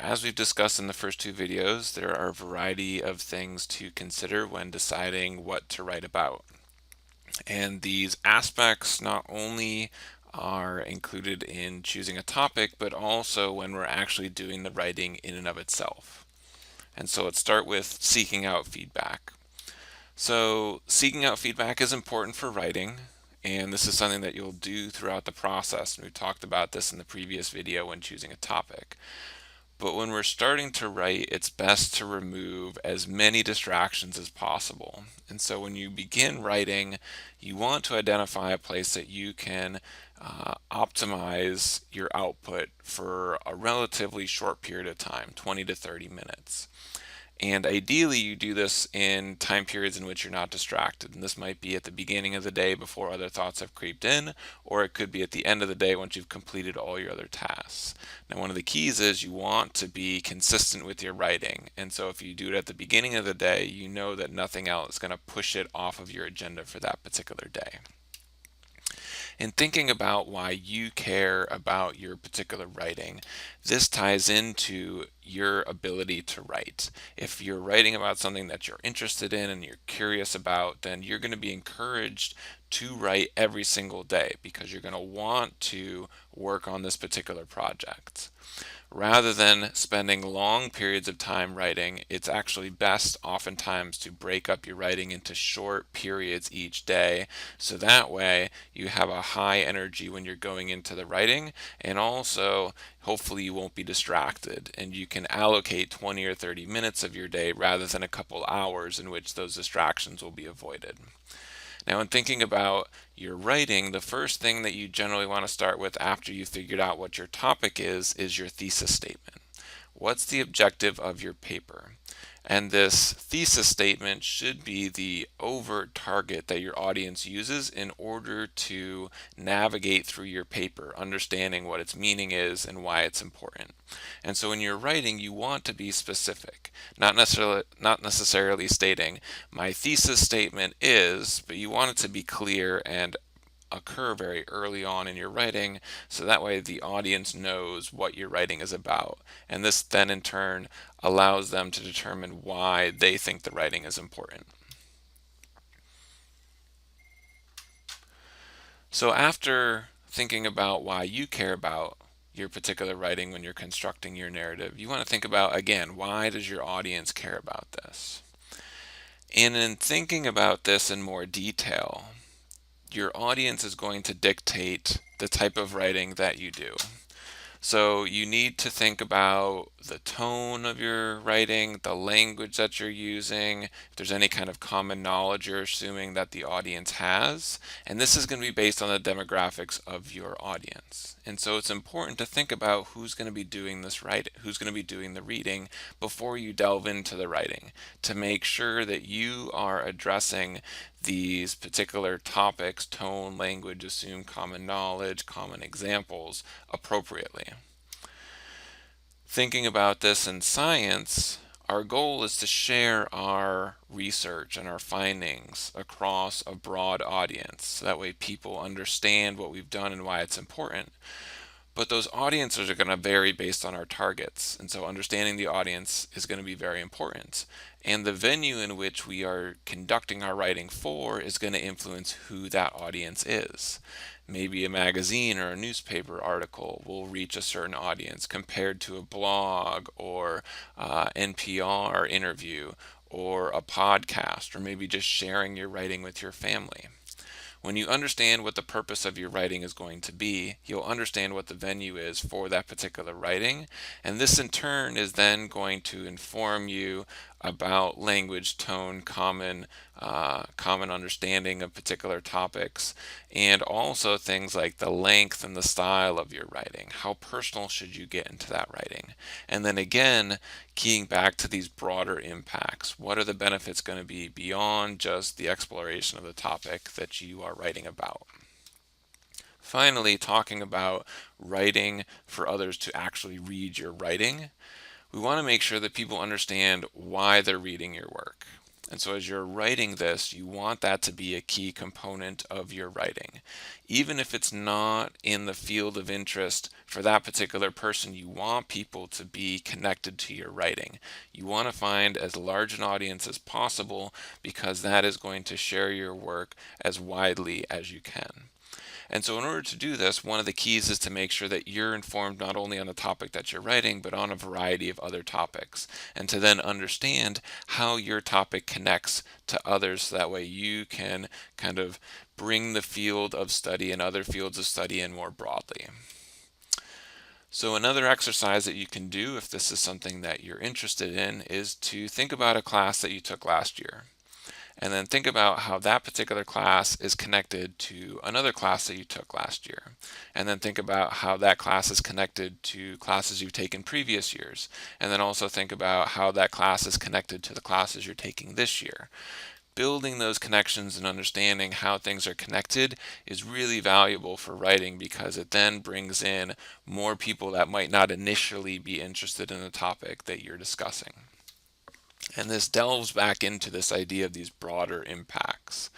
As we've discussed in the first two videos, there are a variety of things to consider when deciding what to write about. And these aspects not only are included in choosing a topic, but also when we're actually doing the writing in and of itself. And so let's start with seeking out feedback. So seeking out feedback is important for writing, and this is something that you'll do throughout the process. And we talked about this in the previous video when choosing a topic. But when we're starting to write, it's best to remove as many distractions as possible. And so when you begin writing, you want to identify a place that you can optimize your output for a relatively short period of time, 20 to 30 minutes. And ideally, you do this in time periods in which you're not distracted. And this might be at the beginning of the day before other thoughts have creeped in, or it could be at the end of the day once you've completed all your other tasks. Now, one of the keys is you want to be consistent with your writing. And so if you do it at the beginning of the day, you know that nothing else is going to push it off of your agenda for that particular day. In thinking about why you care about your particular writing, this ties into your ability to write. If you're writing about something that you're interested in and you're curious about, then you're going to be encouraged to write every single day because you're going to want to work on this particular project. Rather than spending long periods of time writing, it's actually best oftentimes to break up your writing into short periods each day. So that way you have a high energy when you're going into the writing, and also hopefully you won't be distracted and you can allocate 20 or 30 minutes of your day rather than a couple hours in which those distractions will be avoided. Now, in thinking about your writing, the first thing that you generally want to start with after you've figured out what your topic is your thesis statement. What's the objective of your paper? And this thesis statement should be the overt target that your audience uses in order to navigate through your paper, understanding what its meaning is and why it's important. And so when you're writing, you want to be specific, not necessarily stating my thesis statement is, but you want it to be clear and occur very early on in your writing so that way the audience knows what your writing is about, and this then in turn allows them to determine why they think the writing is important. So after thinking about why you care about your particular writing when you're constructing your narrative, you want to think about, again, why does your audience care about this? And in thinking about this in more detail, your audience is going to dictate the type of writing that you do. So you need to think about the tone of your writing, the language that you're using, if there's any kind of common knowledge you're assuming that the audience has, and this is going to be based on the demographics of your audience. And so it's important to think about who's going to be doing this writing, who's going to be doing the reading before you delve into the writing, to make sure that you are addressing these particular topics, tone, language, assume common knowledge, common examples appropriately. Thinking about this in science, our goal is to share our research and our findings across a broad audience. So that way people understand what we've done and why it's important. But those audiences are going to vary based on our targets. And so understanding the audience is going to be very important. And the venue in which we are conducting our writing for is going to influence who that audience is. Maybe a magazine or a newspaper article will reach a certain audience compared to a blog or NPR interview or a podcast, or maybe just sharing your writing with your family. When you understand what the purpose of your writing is going to be, you'll understand what the venue is for that particular writing, and this in turn is then going to inform you about language, tone, common understanding of particular topics, and also things like the length and the style of your writing. How personal should you get into that writing? And then again, keying back to these broader impacts. What are the benefits going to be beyond just the exploration of the topic that you are writing about? Finally, talking about writing for others to actually read your writing, we want to make sure that people understand why they're reading your work. And so as you're writing this, you want that to be a key component of your writing. Even if it's not in the field of interest for that particular person, you want people to be connected to your writing. You want to find as large an audience as possible because that is going to share your work as widely as you can. And so in order to do this, one of the keys is to make sure that you're informed not only on the topic that you're writing, but on a variety of other topics, and to then understand how your topic connects to others so that way you can kind of bring the field of study and other fields of study in more broadly. So another exercise that you can do if this is something that you're interested in is to think about a class that you took last year. And then think about how that particular class is connected to another class that you took last year. And then think about how that class is connected to classes you've taken previous years. And then also think about how that class is connected to the classes you're taking this year. Building those connections and understanding how things are connected is really valuable for writing because it then brings in more people that might not initially be interested in the topic that you're discussing. And this delves back into this idea of these broader impacts.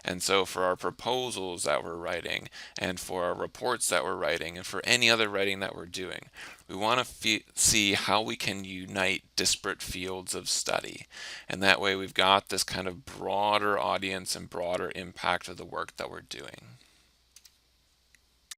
And so for our proposals that we're writing, and for our reports that we're writing, and for any other writing that we're doing, we want to see how we can unite disparate fields of study. And that way we've got this kind of broader audience and broader impact of the work that we're doing.